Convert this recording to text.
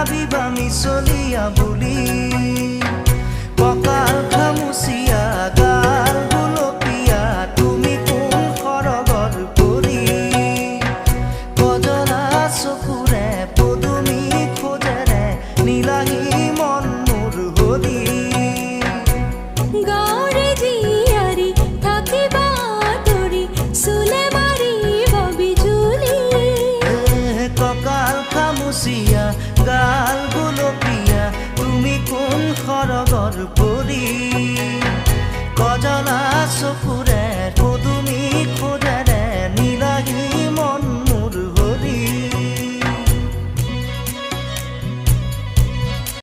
ভাবিবা মিছলিয়া বুলি কঁকাল খামুচিয়া গাল গুলপীয়া তুমি কোন সৰগৰ পৰি কজলা চকুৰে পদুমী খোজেৰে নীলাহী মন মোৰ হলি গাঁৱৰে জীয়াৰী থাকিবা তৰি চুলে মাৰিব বিজুলি কঁকাল খামুচিয়া গাল গুলপীয়া তুমি কোন সৰগৰ পৰি